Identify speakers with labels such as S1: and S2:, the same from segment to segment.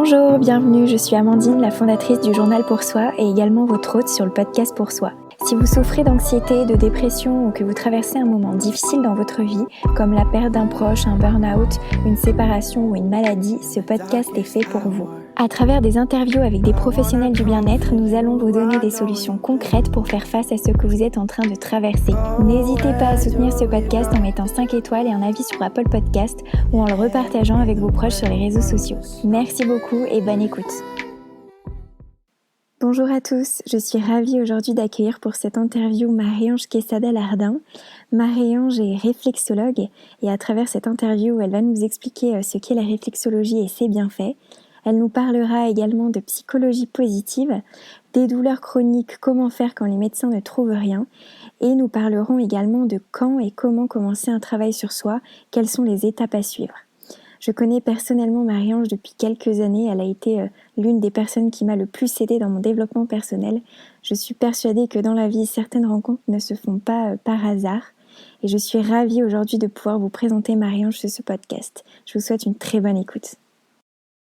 S1: Bonjour, bienvenue, je suis Amandine, la fondatrice du Journal pour Soi et également votre hôte sur le podcast Pour Soi. Si vous souffrez d'anxiété, de dépression ou que vous traversez un moment difficile dans votre vie, comme la perte d'un proche, un burn-out, une séparation ou une maladie, ce podcast est fait pour vous. À travers des interviews avec des professionnels du bien-être, nous allons vous donner des solutions concrètes pour faire face à ce que vous êtes en train de traverser. N'hésitez pas à soutenir ce podcast en mettant 5 étoiles et un avis sur Apple Podcast ou en le repartageant avec vos proches sur les réseaux sociaux. Merci beaucoup et bonne écoute. Bonjour à tous, je suis ravie aujourd'hui d'accueillir pour cette interview Marie-Ange Quesada-Lardin. Marie-Ange est réflexologue et à travers cette interview, elle va nous expliquer ce qu'est la réflexologie et ses bienfaits. Elle nous parlera également de psychologie positive, des douleurs chroniques, comment faire quand les médecins ne trouvent rien, et nous parlerons également de quand et comment commencer un travail sur soi, quelles sont les étapes à suivre. Je connais personnellement Marie-Ange depuis quelques années, elle a été l'une des personnes qui m'a le plus aidée dans mon développement personnel. Je suis persuadée que dans la vie, certaines rencontres ne se font pas par hasard, et je suis ravie aujourd'hui de pouvoir vous présenter Marie-Ange sur ce podcast. Je vous souhaite une très bonne écoute.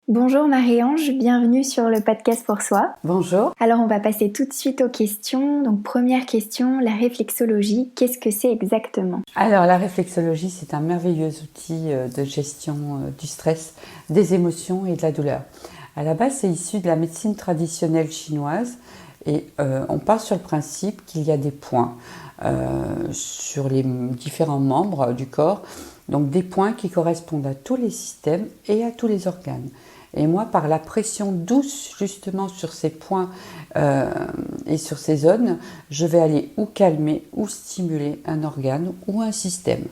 S1: Bonjour Marie-Ange, bienvenue sur le podcast Pour Soi.
S2: Bonjour.
S1: Alors on va passer tout de suite aux questions. Donc première question, la réflexologie, qu'est-ce que c'est exactement ?
S2: Alors la réflexologie, c'est un merveilleux outil de gestion du stress, des émotions et de la douleur. À la base, c'est issu de la médecine traditionnelle chinoise et on part sur le principe qu'il y a des points sur les différents membres du corps, donc des points qui correspondent à tous les systèmes et à tous les organes. Et moi, par la pression douce justement sur ces points et sur ces zones, je vais aller ou calmer ou stimuler un organe ou un système.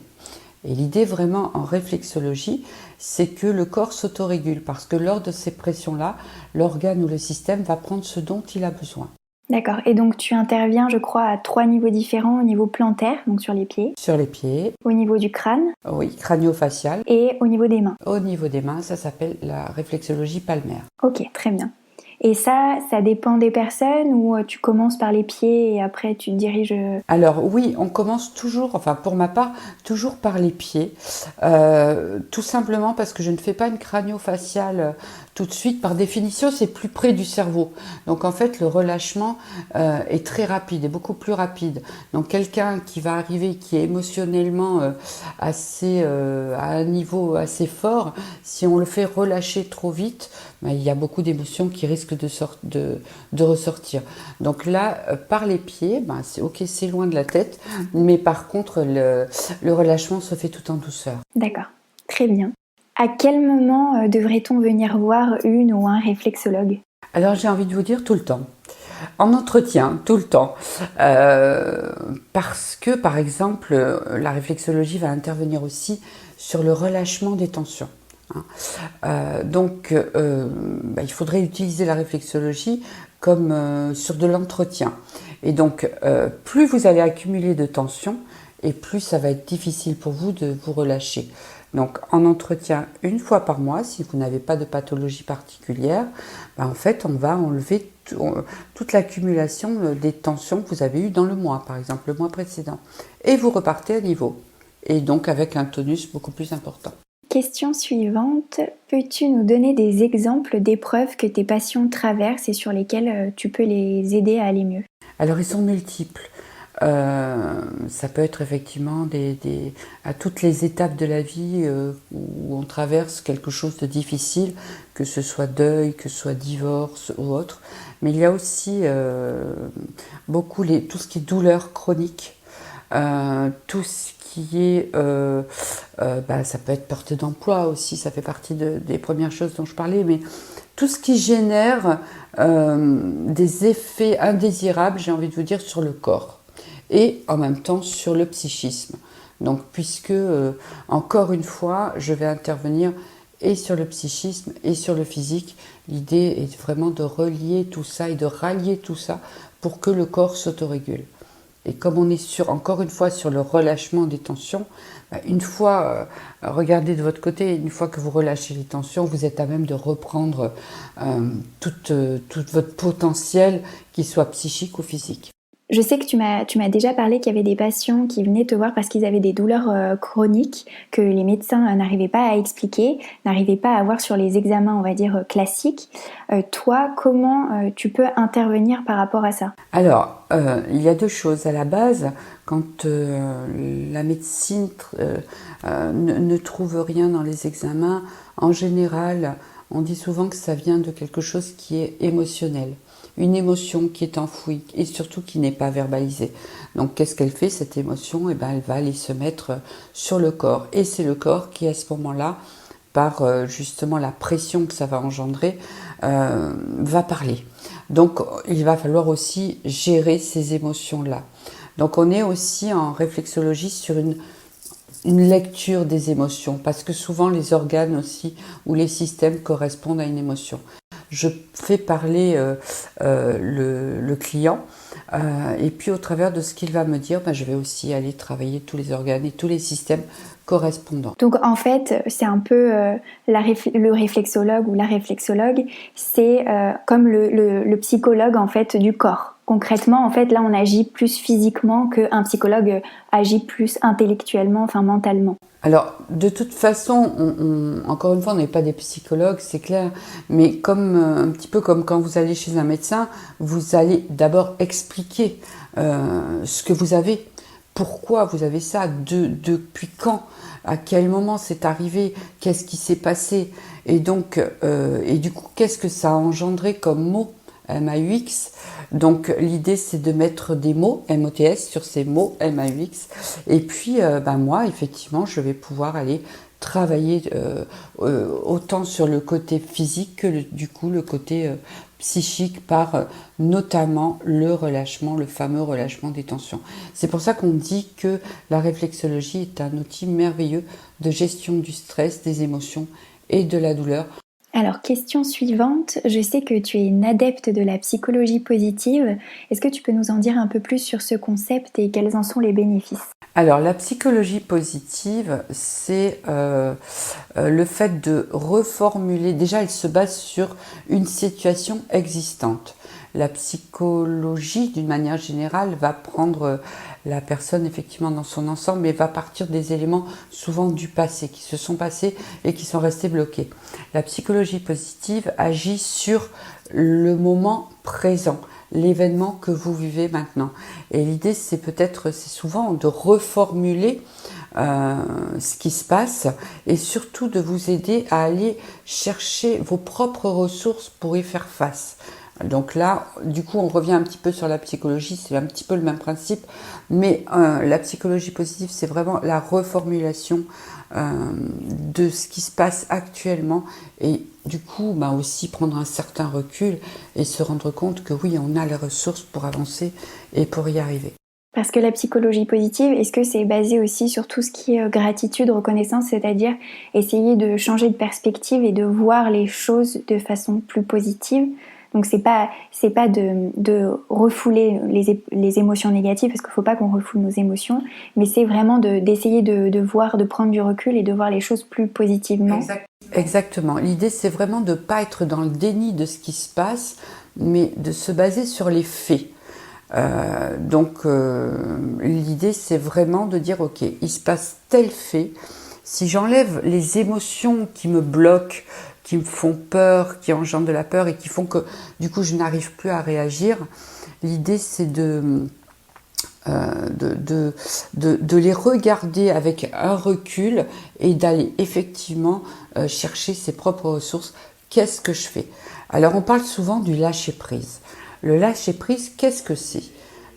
S2: Et l'idée vraiment en réflexologie, c'est que le corps s'autorégule parce que lors de ces pressions-là, l'organe ou le système va prendre ce dont il a besoin.
S1: D'accord, et donc tu interviens, je crois, à 3 niveaux différents, au niveau plantaire, donc sur les pieds.
S2: Sur les pieds.
S1: Au niveau du crâne.
S2: Oui, crânio-facial.
S1: Et au niveau des mains.
S2: Au niveau des mains, ça s'appelle la réflexologie palmaire.
S1: Ok, très bien. Et ça dépend des personnes ou tu commences par les pieds et après tu te diriges...
S2: Alors oui, on commence toujours, enfin pour ma part, toujours par les pieds. Tout simplement parce que je ne fais pas une crânio-faciale tout de suite. Par définition, c'est plus près du cerveau. Donc en fait, le relâchement est très rapide, est beaucoup plus rapide. Donc quelqu'un qui va arriver, qui est émotionnellement à un niveau assez fort, si on le fait relâcher trop vite, il y a beaucoup d'émotions qui risquent de ressortir. Donc là, par les pieds, c'est loin de la tête, mais par contre, le relâchement se fait tout en douceur.
S1: D'accord, très bien. À quel moment devrait-on venir voir une ou un réflexologue ?
S2: Alors j'ai envie de vous dire tout le temps. En entretien, tout le temps. Parce que, par exemple, la réflexologie va intervenir aussi sur le relâchement des tensions. Donc, il faudrait utiliser la réflexologie comme sur de l'entretien. Et donc, plus vous allez accumuler de tension, et plus ça va être difficile pour vous de vous relâcher. Donc, en entretien, une fois par mois, si vous n'avez pas de pathologie particulière, en fait, on va enlever toute l'accumulation des tensions que vous avez eues dans le mois, par exemple, le mois précédent. Et vous repartez à niveau. Et donc, avec un tonus beaucoup plus important.
S1: Question suivante, peux-tu nous donner des exemples d'épreuves que tes patients traversent et sur lesquelles tu peux les aider à aller mieux ?
S2: Alors ils sont multiples, ça peut être effectivement à toutes les étapes de la vie où on traverse quelque chose de difficile, que ce soit deuil, que ce soit divorce ou autre, mais il y a aussi beaucoup tout ce qui est douleur chronique, tout ce qui est, ça peut être perte d'emploi aussi, ça fait partie des premières choses dont je parlais, mais tout ce qui génère des effets indésirables, j'ai envie de vous dire, sur le corps et en même temps sur le psychisme. Donc, puisque, encore une fois, je vais intervenir et sur le psychisme et sur le physique, l'idée est vraiment de relier tout ça et de rallier tout ça pour que le corps s'autorégule. Et comme on est encore une fois sur le relâchement des tensions, une fois, regardez de votre côté, une fois que vous relâchez les tensions, vous êtes à même de reprendre tout votre potentiel, qu'il soit psychique ou physique.
S1: Je sais que tu m'as déjà parlé qu'il y avait des patients qui venaient te voir parce qu'ils avaient des douleurs chroniques que les médecins n'arrivaient pas à expliquer, n'arrivaient pas à voir sur les examens, on va dire, classiques. Toi, comment tu peux intervenir par rapport à ça?
S2: Alors, il y a deux choses. À la base, quand la médecine ne trouve rien dans les examens, en général, on dit souvent que ça vient de quelque chose qui est émotionnel. Une émotion qui est enfouie et surtout qui n'est pas verbalisée. Donc qu'est-ce qu'elle fait cette émotion? Eh ben, elle va aller se mettre sur le corps. Et c'est le corps qui à ce moment-là, par justement la pression que ça va engendrer, va parler. Donc il va falloir aussi gérer ces émotions-là. Donc on est aussi en réflexologie sur une lecture des émotions, parce que souvent les organes aussi ou les systèmes correspondent à une émotion. Je fais parler le client et puis au travers de ce qu'il va me dire, ben, je vais aussi aller travailler tous les organes et tous les systèmes correspondants.
S1: Donc en fait, c'est un peu le réflexologue ou la réflexologue, c'est comme le psychologue en fait du corps. Concrètement, en fait, là, on agit plus physiquement qu'un psychologue agit plus intellectuellement, enfin mentalement.
S2: Alors, de toute façon, encore une fois, on n'est pas des psychologues, c'est clair, mais comme un petit peu comme quand vous allez chez un médecin, vous allez d'abord expliquer ce que vous avez, pourquoi vous avez ça, depuis quand, à quel moment c'est arrivé, qu'est-ce qui s'est passé, et donc, et du coup, qu'est-ce que ça a engendré comme mot, MAUX. Donc l'idée c'est de mettre des mots MOTS sur ces mots MAUX et puis moi effectivement je vais pouvoir aller travailler autant sur le côté physique que du coup le côté psychique par notamment le relâchement, le fameux relâchement des tensions. C'est pour ça qu'on dit que la réflexologie est un outil merveilleux de gestion du stress, des émotions et de la douleur.
S1: Alors, question suivante, je sais que tu es une adepte de la psychologie positive. Est-ce que tu peux nous en dire un peu plus sur ce concept et quels en sont les bénéfices?
S2: Alors, la psychologie positive, c'est le fait de reformuler, déjà elle se base sur une situation existante. La psychologie, d'une manière générale, va prendre la personne effectivement dans son ensemble, mais va partir des éléments souvent du passé, qui se sont passés et qui sont restés bloqués. La psychologie positive agit sur le moment présent, l'événement que vous vivez maintenant. Et l'idée, c'est souvent de reformuler ce qui se passe et surtout de vous aider à aller chercher vos propres ressources pour y faire face. Donc là, du coup, on revient un petit peu sur la psychologie, c'est un petit peu le même principe, mais la psychologie positive, c'est vraiment la reformulation de ce qui se passe actuellement et du coup, aussi prendre un certain recul et se rendre compte que oui, on a les ressources pour avancer et pour y arriver.
S1: Parce que la psychologie positive, est-ce que c'est basé aussi sur tout ce qui est gratitude, reconnaissance, c'est-à-dire essayer de changer de perspective et de voir les choses de façon plus positive? Donc c'est pas de refouler les émotions négatives, parce qu'il faut pas qu'on refoule nos émotions, mais c'est vraiment d'essayer de voir, de prendre du recul et de voir les choses plus positivement.
S2: Exactement. L'idée, c'est vraiment de ne pas être dans le déni de ce qui se passe, mais de se baser sur les faits. L'idée, c'est vraiment de dire, ok, il se passe tel fait. Si j'enlève les émotions qui me bloquent, qui me font peur, qui engendrent de la peur et qui font que du coup je n'arrive plus à réagir, l'idée c'est de les regarder avec un recul et d'aller effectivement chercher ses propres ressources. Qu'est-ce que je fais? Alors on parle souvent du lâcher-prise. Le lâcher-prise, qu'est-ce que c'est?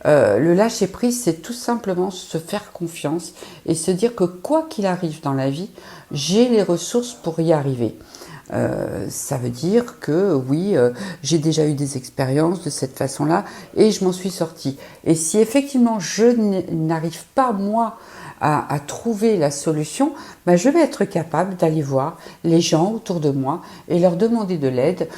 S2: Le lâcher-prise, c'est tout simplement se faire confiance et se dire que quoi qu'il arrive dans la vie, j'ai les ressources pour y arriver. Ça veut dire que oui, j'ai déjà eu des expériences de cette façon-là et je m'en suis sortie. Et si effectivement je n'arrive pas moi à trouver la solution, je vais être capable d'aller voir les gens autour de moi et leur demander de l'aide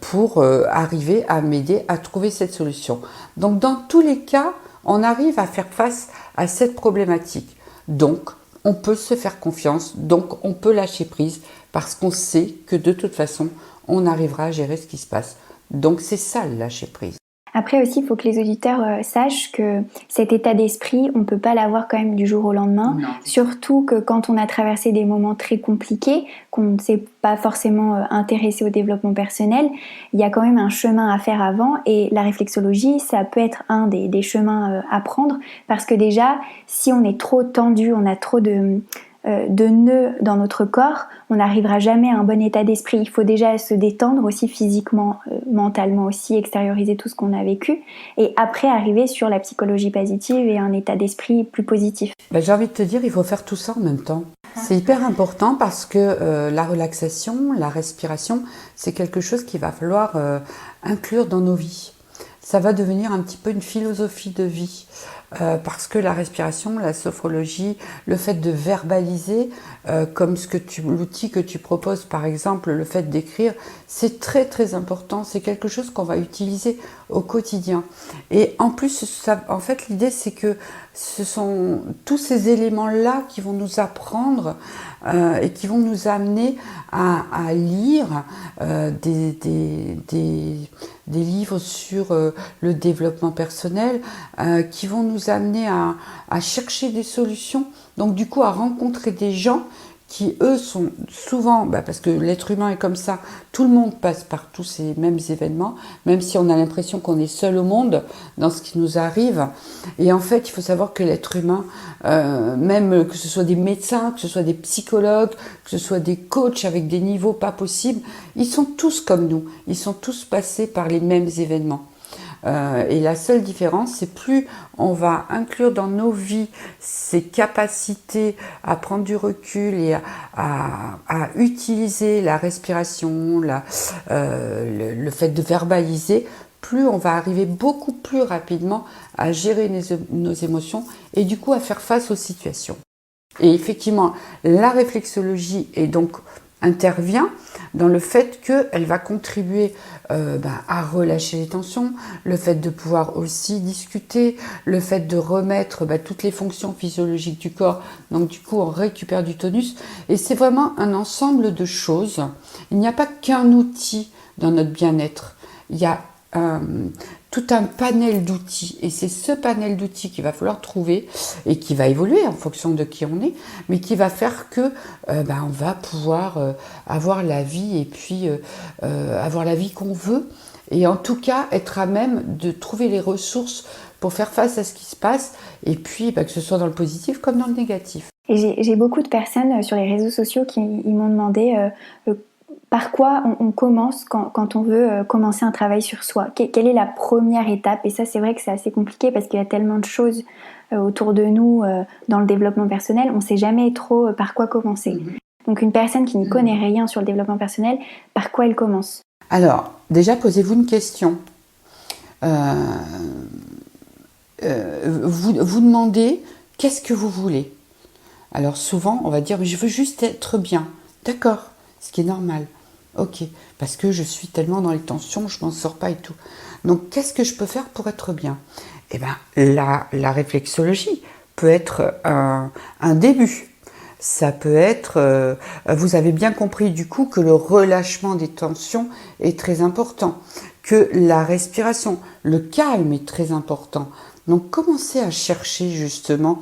S2: pour arriver à m'aider à trouver cette solution. Donc dans tous les cas, on arrive à faire face à cette problématique. Donc on peut se faire confiance, donc on peut lâcher prise parce qu'on sait que de toute façon, on arrivera à gérer ce qui se passe. Donc c'est ça le lâcher prise.
S1: Après aussi, il faut que les auditeurs sachent que cet état d'esprit, on ne peut pas l'avoir quand même du jour au lendemain.
S2: Non.
S1: Surtout que quand on a traversé des moments très compliqués, qu'on ne s'est pas forcément intéressé au développement personnel, il y a quand même un chemin à faire avant. Et la réflexologie, ça peut être un des chemins à prendre. Parce que déjà, si on est trop tendu, on a trop de nœuds dans notre corps, on n'arrivera jamais à un bon état d'esprit. Il faut déjà se détendre aussi physiquement, mentalement aussi, extérioriser tout ce qu'on a vécu et après arriver sur la psychologie positive et un état d'esprit plus positif.
S2: J'ai envie de te dire, il faut faire tout ça en même temps. C'est hyper important parce que la relaxation, la respiration, c'est quelque chose qu'il va falloir inclure dans nos vies. Ça va devenir un petit peu une philosophie de vie. Parce que la respiration, la sophrologie, le fait de verbaliser, comme l'outil que tu proposes par exemple, le fait d'écrire, c'est très très important, c'est quelque chose qu'on va utiliser au quotidien. Et en plus, en fait l'idée c'est que ce sont tous ces éléments-là qui vont nous apprendre et qui vont nous amener à lire des livres sur le développement personnel qui vont nous amener à chercher des solutions, donc du coup à rencontrer des gens qui eux sont souvent, parce que l'être humain est comme ça, tout le monde passe par tous ces mêmes événements, même si on a l'impression qu'on est seul au monde dans ce qui nous arrive. Et en fait, il faut savoir que l'être humain, même que ce soit des médecins, que ce soit des psychologues, que ce soit des coachs avec des niveaux pas possibles, ils sont tous comme nous, ils sont tous passés par les mêmes événements. Et la seule différence, c'est plus on va inclure dans nos vies ces capacités à prendre du recul et à utiliser la respiration, le fait de verbaliser, plus on va arriver beaucoup plus rapidement à gérer nos émotions et du coup à faire face aux situations. Et effectivement, la réflexologie intervient dans le fait qu'elle va contribuer à relâcher les tensions, le fait de pouvoir aussi discuter, le fait de remettre toutes les fonctions physiologiques du corps, donc du coup on récupère du tonus, et c'est vraiment un ensemble de choses. Il n'y a pas qu'un outil dans notre bien-être, il y a tout un panel d'outils, et c'est ce panel d'outils qu'il va falloir trouver et qui va évoluer en fonction de qui on est, mais qui va faire que on va pouvoir avoir la vie et puis avoir la vie qu'on veut, et en tout cas être à même de trouver les ressources pour faire face à ce qui se passe, et puis que ce soit dans le positif comme dans le négatif.
S1: Et j'ai beaucoup de personnes sur les réseaux sociaux qui m'ont demandé par quoi on commence quand on veut commencer un travail sur soi. Quelle est la première étape? Et ça, c'est vrai que c'est assez compliqué parce qu'il y a tellement de choses autour de nous dans le développement personnel, on ne sait jamais trop par quoi commencer. Donc une personne qui ne connaît rien sur le développement personnel, par quoi elle commence?
S2: Alors, déjà, posez-vous une question. Vous demandez qu'est-ce que vous voulez. Alors souvent, on va dire je veux juste être bien. D'accord, ce qui est normal. Ok, parce que je suis tellement dans les tensions, je m'en sors pas et tout. Donc, qu'est-ce que je peux faire pour être bien? Eh bien, la réflexologie peut être un début. Ça peut être, vous avez bien compris du coup que le relâchement des tensions est très important, que la respiration, le calme est très important. Donc, commencez à chercher justement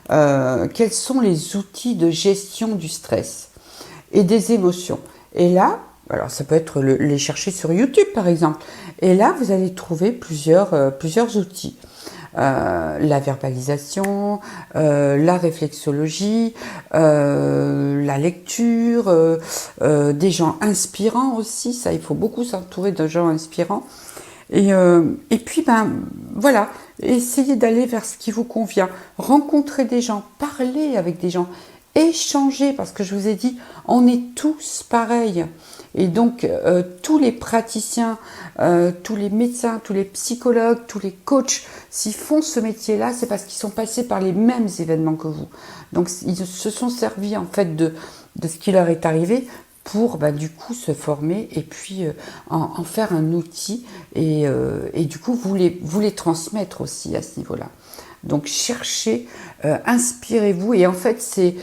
S2: quels sont les outils de gestion du stress et des émotions. Et là, alors ça peut être les chercher sur YouTube par exemple. Et là, vous allez trouver plusieurs outils. La verbalisation, la réflexologie, la lecture, des gens inspirants aussi. Ça, il faut beaucoup s'entourer de gens inspirants. Et puis, voilà, essayez d'aller vers ce qui vous convient. Rencontrez des gens, parlez avec des gens, échanger, parce que je vous ai dit, on est tous pareils. Et donc, tous les praticiens, tous les médecins, tous les psychologues, tous les coachs, s'ils font ce métier-là, c'est parce qu'ils sont passés par les mêmes événements que vous. Donc, ils se sont servis en fait de ce qui leur est arrivé pour du coup se former et puis en faire un outil et du coup vous les transmettre aussi à ce niveau-là. Donc cherchez, inspirez-vous et en fait c'est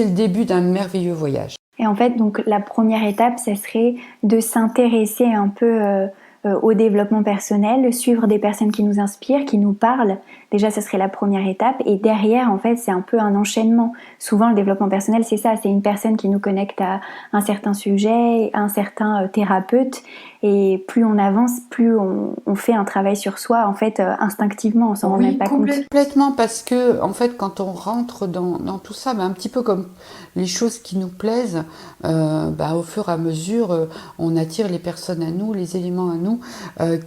S2: le début d'un merveilleux voyage.
S1: Et en fait, donc la première étape, ça serait de s'intéresser un peu au développement personnel, suivre des personnes qui nous inspirent, qui nous parlent. Déjà, ce serait la première étape. Et derrière, en fait, c'est un peu un enchaînement. Souvent, le développement personnel, c'est ça. C'est une personne qui nous connecte à un certain sujet, un certain thérapeute. Et plus on avance, plus on fait un travail sur soi, en fait, instinctivement. On s'en rend même pas compte.
S2: Complètement, parce que, en fait, quand on rentre dans tout ça, un petit peu comme les choses qui nous plaisent, au fur et à mesure, on attire les personnes à nous, les éléments à nous,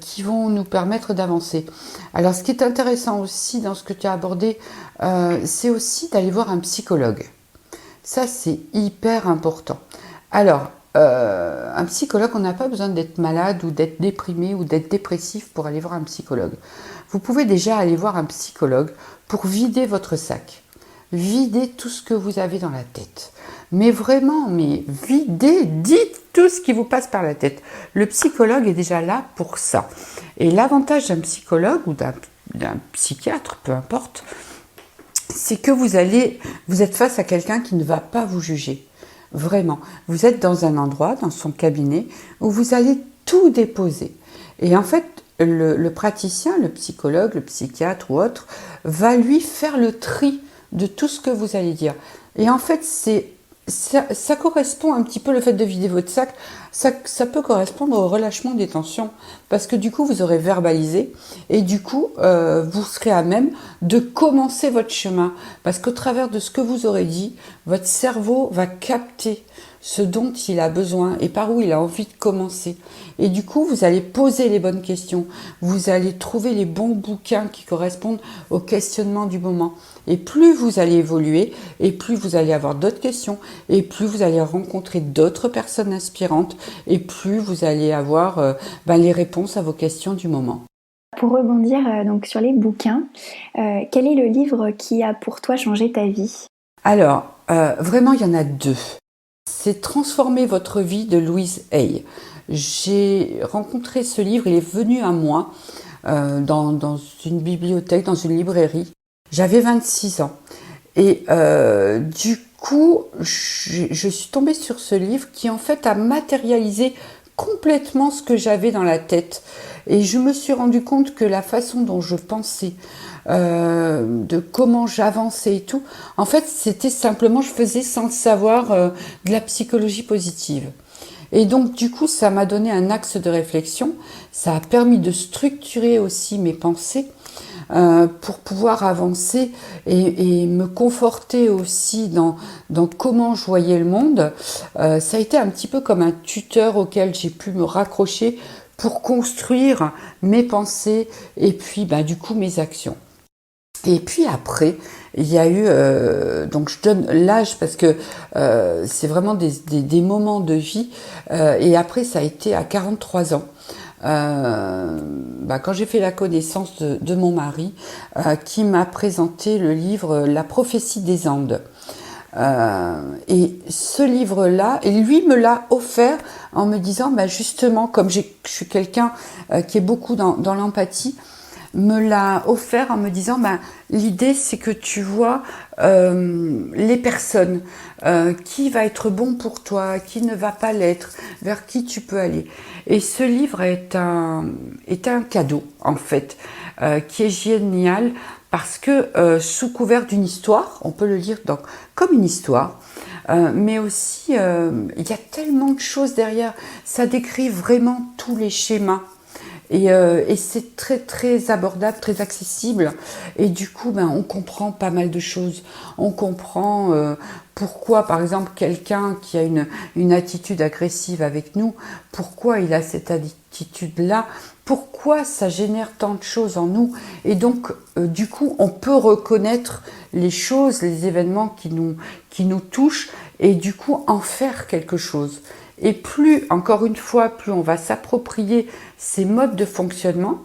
S2: qui vont nous permettre d'avancer. Alors, ce qui est intéressant aussi dans ce que tu as abordé, c'est aussi d'aller voir un psychologue. Ça, c'est hyper important. Alors, un psychologue, on n'a pas besoin d'être malade ou d'être déprimé ou d'être dépressif pour aller voir un psychologue. Vous pouvez déjà aller voir un psychologue pour vider votre sac. Vider tout ce que vous avez dans la tête. Mais vraiment, videz, dites tout ce qui vous passe par la tête. Le psychologue est déjà là pour ça. Et l'avantage d'un psychologue ou d'un psychiatre, peu importe, c'est que vous êtes face à quelqu'un qui ne va pas vous juger. Vraiment. Vous êtes dans un endroit, dans son cabinet, où vous allez tout déposer. Et en fait, le praticien, le psychologue, le psychiatre ou autre, va lui faire le tri de tout ce que vous allez dire. Et en fait, ça correspond un petit peu, le fait de vider votre sac, ça peut correspondre au relâchement des tensions, parce que du coup, vous aurez verbalisé, et du coup, vous serez à même de commencer votre chemin, parce qu'au travers de ce que vous aurez dit, votre cerveau va capter ce dont il a besoin et par où il a envie de commencer. Et du coup, vous allez poser les bonnes questions, vous allez trouver les bons bouquins qui correspondent au questionnement du moment. Et plus vous allez évoluer, et plus vous allez avoir d'autres questions, et plus vous allez rencontrer d'autres personnes inspirantes, et plus vous allez avoir les réponses à vos questions du moment.
S1: Pour rebondir donc sur les bouquins, quel est le livre qui a pour toi changé ta vie ?
S2: Alors, vraiment, il y en a deux. C'est Transformer votre vie de Louise Hay. J'ai rencontré ce livre, il est venu à moi dans une bibliothèque, dans une librairie. J'avais 26 ans. Et du coup, je suis tombée sur ce livre qui en fait a matérialisé complètement ce que j'avais dans la tête. Et je me suis rendu compte que la façon dont je pensais, de comment j'avançais et tout, en fait, c'était simplement, je faisais sans le savoir de la psychologie positive. Et donc, du coup, ça m'a donné un axe de réflexion, ça a permis de structurer aussi mes pensées pour pouvoir avancer et me conforter aussi dans comment je voyais le monde. Ça a été un petit peu comme un tuteur auquel j'ai pu me raccrocher pour construire mes pensées et puis du coup mes actions. Et puis après, il y a eu, donc je donne l'âge parce que c'est vraiment des moments de vie, et après ça a été à 43 ans. Quand j'ai fait la connaissance de mon mari, qui m'a présenté le livre La prophétie des Andes. Et ce livre-là, et lui me l'a offert en me disant, justement, comme je suis quelqu'un qui est beaucoup dans l'empathie, me l'a offert en me disant, l'idée c'est que tu vois les personnes, qui va être bon pour toi, qui ne va pas l'être, vers qui tu peux aller. Et ce livre est un cadeau en fait, qui est génial parce que sous couvert d'une histoire, on peut le lire comme une histoire, mais aussi il y a tellement de choses derrière, ça décrit vraiment tous les schémas. Et c'est très très abordable, très accessible, et du coup on comprend pas mal de choses. On comprend pourquoi par exemple quelqu'un qui a une attitude agressive avec nous, pourquoi il a cette attitude là, pourquoi ça génère tant de choses en nous, et donc du coup on peut reconnaître les choses, les événements qui nous touchent, et du coup en faire quelque chose. Et plus, encore une fois, plus on va s'approprier ces modes de fonctionnement,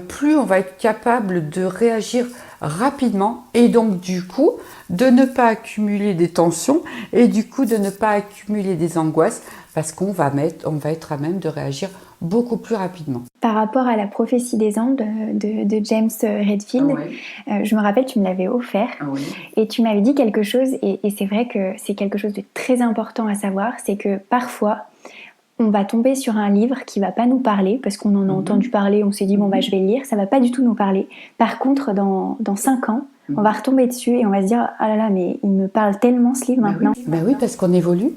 S2: plus on va être capable de réagir rapidement, et donc du coup de ne pas accumuler des tensions, et du coup de ne pas accumuler des angoisses, parce qu'on va être à même de réagir beaucoup plus rapidement.
S1: Par rapport à la prophétie des Andes de James Redfield, je me rappelle, tu me l'avais offert, et tu m'avais dit quelque chose, et c'est vrai que c'est quelque chose de très important à savoir, c'est que parfois on va tomber sur un livre qui va pas nous parler, parce qu'on en a entendu parler, on s'est dit bon bah je vais le lire, ça va pas du tout nous parler. Par contre, dans 5 ans, on va retomber dessus et on va se dire ah là là, mais il me parle tellement ce livre maintenant.
S2: Oui, parce qu'on évolue.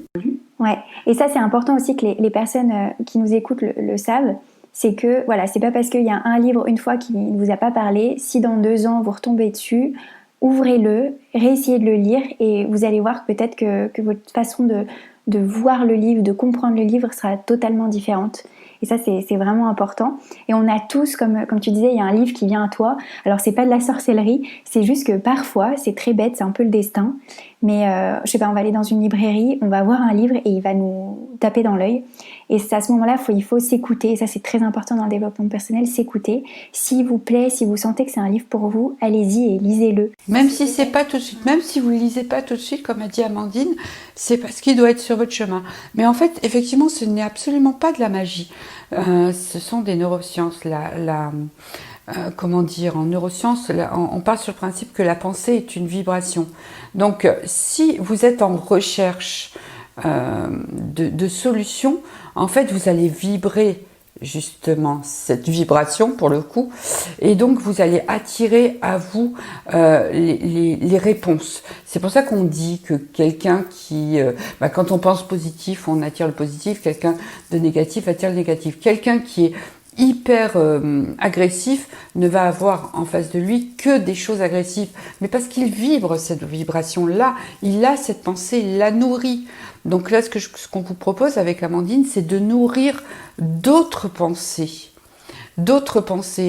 S1: Ouais, et ça c'est important aussi que les personnes qui nous écoutent le savent, c'est que voilà, c'est pas parce qu'il y a un livre une fois qui ne vous a pas parlé, si dans 2 ans vous retombez dessus, ouvrez-le, réessayez de le lire et vous allez voir peut-être que votre façon de voir le livre, de comprendre le livre sera totalement différente. Et ça, c'est vraiment important. Et on a tous, comme tu disais, il y a un livre qui vient à toi. Alors, c'est pas de la sorcellerie, c'est juste que parfois, c'est très bête, c'est un peu le destin. Mais, je sais pas, on va aller dans une librairie, on va voir un livre et il va nous taper dans l'œil. Et c'est à ce moment-là, il faut s'écouter. Et ça, c'est très important dans le développement personnel, s'écouter. S'il vous plaît, si vous sentez que c'est un livre pour vous, allez-y et lisez-le.
S2: Même si c'est pas tout de suite, même si vous le lisez pas tout de suite, comme a dit Amandine, c'est parce qu'il doit être sur votre chemin. Mais en fait, effectivement, ce n'est absolument pas de la magie. Ce sont des neurosciences. Comment dire, en neurosciences, on part sur le principe que la pensée est une vibration. Donc, si vous êtes en recherche de solutions, en fait, vous allez vibrer justement cette vibration pour le coup, et donc vous allez attirer à vous les réponses. C'est pour ça qu'on dit que quelqu'un qui, quand on pense positif, on attire le positif, quelqu'un de négatif attire le négatif. Quelqu'un qui est hyper agressif ne va avoir en face de lui que des choses agressives, mais parce qu'il vibre cette vibration-là, il a cette pensée, il la nourrit. Donc là, ce qu'on vous propose avec Amandine, c'est de nourrir d'autres pensées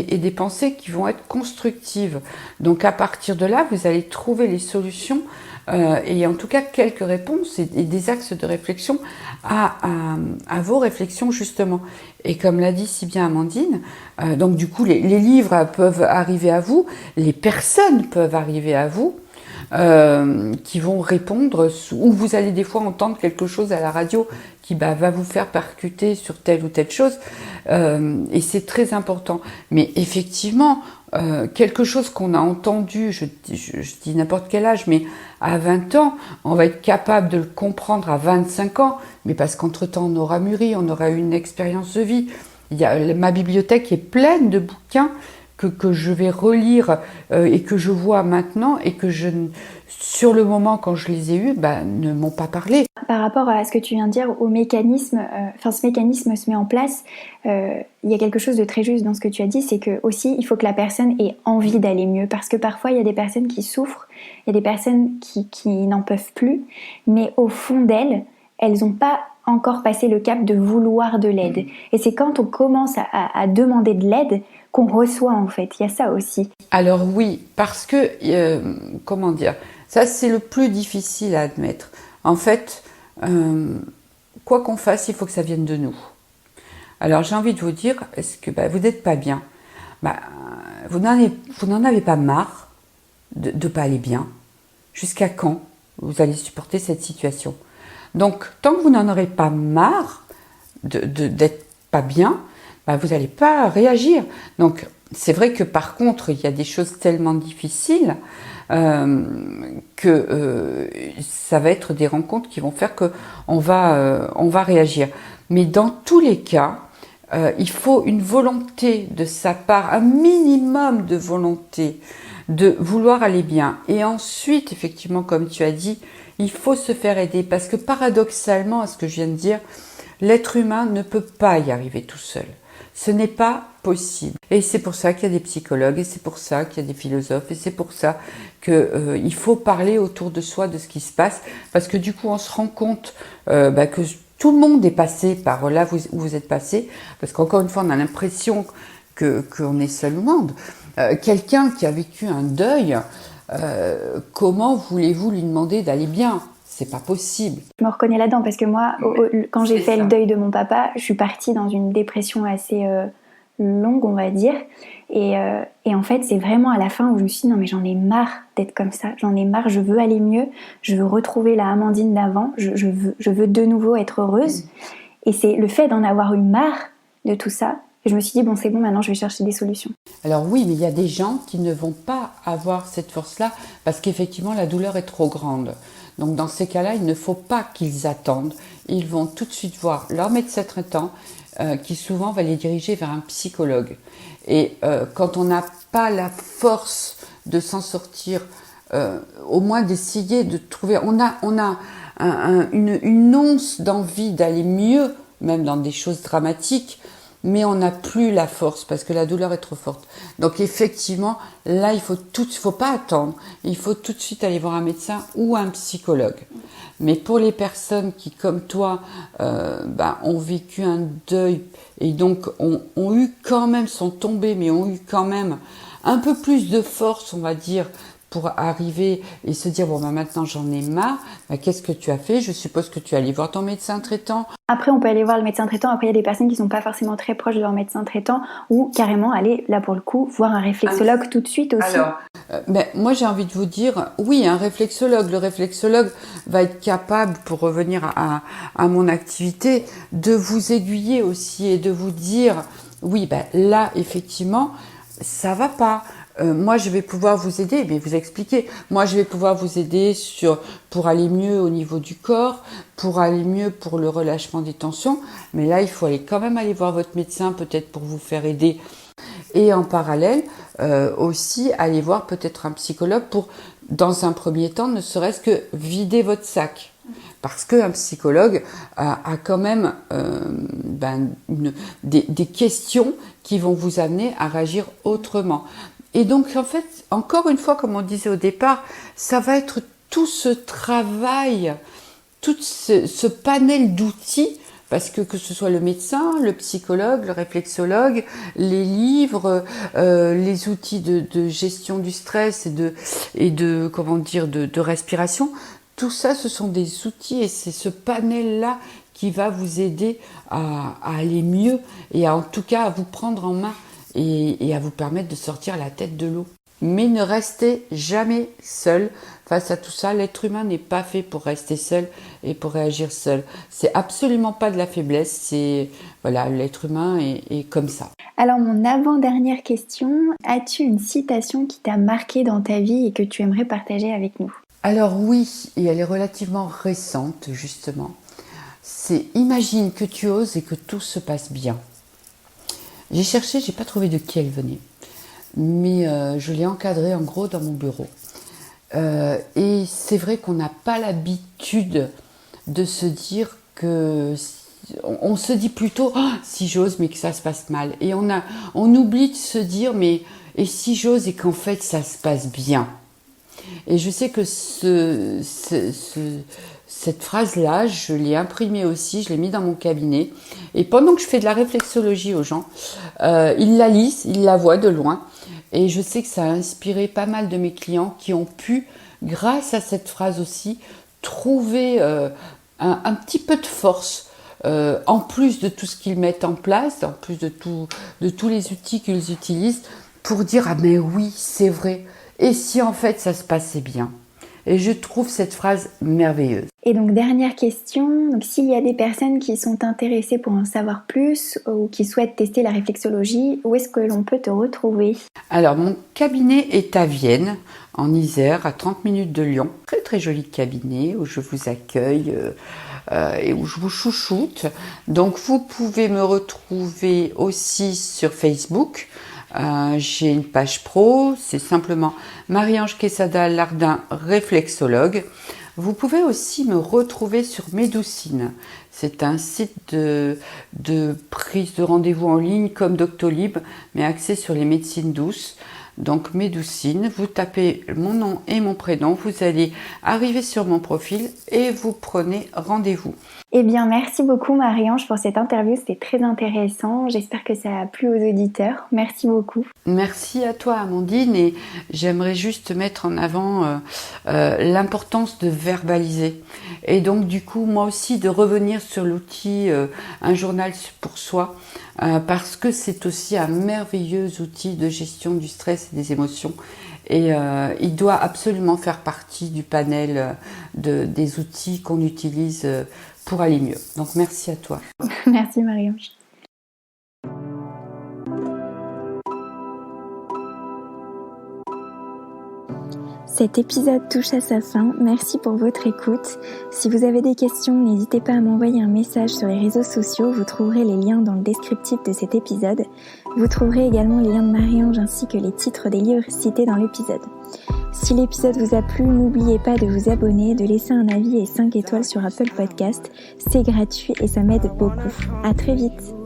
S2: et des pensées qui vont être constructives. Donc à partir de là, vous allez trouver les solutions et en tout cas quelques réponses et des axes de réflexion à vos réflexions justement. Et comme l'a dit si bien Amandine, donc du coup les livres peuvent arriver à vous, les personnes peuvent arriver à vous, qui vont répondre, ou vous allez des fois entendre quelque chose à la radio qui va vous faire percuter sur telle ou telle chose, et c'est très important. Mais effectivement, quelque chose qu'on a entendu, je dis n'importe quel âge, mais à 20 ans, on va être capable de le comprendre à 25 ans, mais parce qu'entre-temps on aura mûri, on aura eu une expérience de vie. Ma bibliothèque est pleine de bouquins que je vais relire et que je vois maintenant et que sur le moment quand je les ai eus, ne m'ont pas parlé.
S1: Par rapport à ce que tu viens de dire, au mécanisme, ce mécanisme se met en place, il y a quelque chose de très juste dans ce que tu as dit, c'est que aussi il faut que la personne ait envie d'aller mieux, parce que parfois il y a des personnes qui souffrent, il y a des personnes qui n'en peuvent plus, mais au fond d'elles, elles n'ont pas encore passé le cap de vouloir de l'aide. Et c'est quand on commence à demander de l'aide qu'on reçoit en fait. Il y a ça aussi.
S2: Alors oui, parce que, comment dire, ça c'est le plus difficile à admettre. En fait, quoi qu'on fasse, il faut que ça vienne de nous. Alors j'ai envie de vous dire, est-ce que vous n'êtes pas bien, vous n'en avez pas marre de ne pas aller bien. Jusqu'à quand vous allez supporter cette situation? Donc, tant que vous n'en aurez pas marre d'être pas bien, vous n'allez pas réagir. Donc, c'est vrai que par contre, il y a des choses tellement difficiles que ça va être des rencontres qui vont faire qu'on va réagir. Mais dans tous les cas, il faut une volonté de sa part, un minimum de volonté de vouloir aller bien. Et ensuite, effectivement, comme tu as dit, il faut se faire aider parce que paradoxalement, à ce que je viens de dire, l'être humain ne peut pas y arriver tout seul. Ce n'est pas possible. Et c'est pour ça qu'il y a des psychologues, et c'est pour ça qu'il y a des philosophes, et c'est pour ça qu'il faut parler autour de soi de ce qui se passe, parce que du coup, on se rend compte que tout le monde est passé par là où vous êtes passé, parce qu'encore une fois, on a l'impression qu'on est seul au monde. Quelqu'un qui a vécu un deuil, comment voulez-vous lui demander d'aller bien? C'est pas possible.
S1: Je me reconnais là-dedans parce que moi, quand j'ai fait le deuil de mon papa, je suis partie dans une dépression assez longue, on va dire. Et en fait, c'est vraiment à la fin où je me suis dit non mais j'en ai marre d'être comme ça. J'en ai marre, je veux aller mieux. Je veux retrouver la Amandine d'avant. Je veux de nouveau être heureuse. Et c'est le fait d'en avoir eu marre de tout ça. Je me suis dit, bon, c'est bon, maintenant je vais chercher des solutions.
S2: Alors oui, mais il y a des gens qui ne vont pas avoir cette force-là parce qu'effectivement, la douleur est trop grande. Donc dans ces cas-là, il ne faut pas qu'ils attendent. ils vont tout de suite voir leur médecin traitant qui souvent va les diriger vers un psychologue. Et quand on n'a pas la force de s'en sortir, au moins d'essayer de trouver... On a une once d'envie d'aller mieux, même dans des choses dramatiques, mais on n'a plus la force parce que la douleur est trop forte. Donc effectivement, là, il faut pas attendre. Il faut tout de suite aller voir un médecin ou un psychologue. Mais pour les personnes qui, comme toi, ont vécu un deuil et donc ont eu quand même, sont tombées, mais ont eu quand même un peu plus de force, on va dire, pour arriver et se dire, bon, maintenant j'en ai marre, qu'est-ce que tu as fait? Je suppose que tu es allé voir ton médecin traitant.
S1: Après, on peut aller voir le médecin traitant. Après, il y a des personnes qui ne sont pas forcément très proches de leur médecin traitant ou carrément aller, là pour le coup, voir un réflexologue tout de suite aussi.
S2: Alors, moi j'ai envie de vous dire, oui, un réflexologue. Le réflexologue va être capable, pour revenir à mon activité, de vous aiguiller aussi et de vous dire, oui, là, effectivement, ça va pas. Moi, je vais pouvoir vous aider, mais vous expliquer. Moi, je vais pouvoir vous aider pour aller mieux au niveau du corps, pour aller mieux pour le relâchement des tensions. Mais là, il faut quand même aller voir votre médecin, peut-être pour vous faire aider. Et en parallèle, aussi aller voir peut-être un psychologue pour, dans un premier temps, ne serait-ce que vider votre sac. Parce qu'un psychologue a quand même des questions qui vont vous amener à réagir autrement. Et donc, en fait, encore une fois, comme on disait au départ, ça va être tout ce travail, tout ce panel d'outils, parce que ce soit le médecin, le psychologue, le réflexologue, les livres, les outils de gestion du stress et de respiration, tout ça, ce sont des outils et c'est ce panel-là qui va vous aider à aller mieux et en tout cas à vous prendre en main et à vous permettre de sortir la tête de l'eau. Mais ne restez jamais seul face à tout ça. L'être humain n'est pas fait pour rester seul et pour réagir seul. C'est absolument pas de la faiblesse. L'être humain est comme ça.
S1: Alors mon avant-dernière question, as-tu une citation qui t'a marqué dans ta vie et que tu aimerais partager avec nous?
S2: Alors oui, et elle est relativement récente justement. C'est « Imagine que tu oses et que tout se passe bien ». J'ai cherché, j'ai pas trouvé de qui elle venait. Mais je l'ai encadrée en gros dans mon bureau. Et c'est vrai qu'on n'a pas l'habitude de se dire que... On se dit plutôt oh, si j'ose mais que ça se passe mal. Et on oublie de se dire mais et si j'ose et qu'en fait ça se passe bien. Et je sais que cette phrase-là, je l'ai imprimée aussi, je l'ai mis dans mon cabinet. Et pendant que je fais de la réflexologie aux gens, ils la lisent, ils la voient de loin. Et je sais que ça a inspiré pas mal de mes clients qui ont pu, grâce à cette phrase aussi, trouver un petit peu de force. En plus de tout ce qu'ils mettent en place, en plus de tous les outils qu'ils utilisent, pour dire « Ah mais oui, c'est vrai ». Et si en fait ça se passait bien? Et je trouve cette phrase merveilleuse.
S1: Et donc dernière question, donc s'il y a des personnes qui sont intéressées pour en savoir plus ou qui souhaitent tester la réflexologie, où est-ce que l'on peut te retrouver?
S2: Alors mon cabinet est à Vienne, en Isère, à 30 minutes de Lyon. Très très joli cabinet où je vous accueille et où je vous chouchoute. Donc vous pouvez me retrouver aussi sur Facebook. J'ai une page pro, c'est simplement Marie-Ange Quesada Lardin, réflexologue. Vous pouvez aussi me retrouver sur Médoucine. C'est un site de prise de rendez-vous en ligne comme Doctolib, mais axé sur les médecines douces. Donc Médoucine, vous tapez mon nom et mon prénom, vous allez arriver sur mon profil et vous prenez rendez-vous.
S1: Eh bien, merci beaucoup Marie-Ange pour cette interview, c'était très intéressant. J'espère que ça a plu aux auditeurs. Merci beaucoup.
S2: Merci à toi Amandine et j'aimerais juste mettre en avant l'importance de verbaliser. Et donc du coup, moi aussi, de revenir sur l'outil Un journal pour soi parce que c'est aussi un merveilleux outil de gestion du stress et des émotions. Et il doit absolument faire partie du panel des outils qu'on utilise pour aller mieux. Donc merci à toi.
S1: Merci Marie-Ange. Cet épisode touche à sa fin, merci pour votre écoute. Si vous avez des questions, n'hésitez pas à m'envoyer un message sur les réseaux sociaux, vous trouverez les liens dans le descriptif de cet épisode. Vous trouverez également les liens de Marie-Ange ainsi que les titres des livres cités dans l'épisode. Si l'épisode vous a plu, n'oubliez pas de vous abonner, de laisser un avis et 5 étoiles sur Apple Podcast. C'est gratuit et ça m'aide beaucoup. À très vite.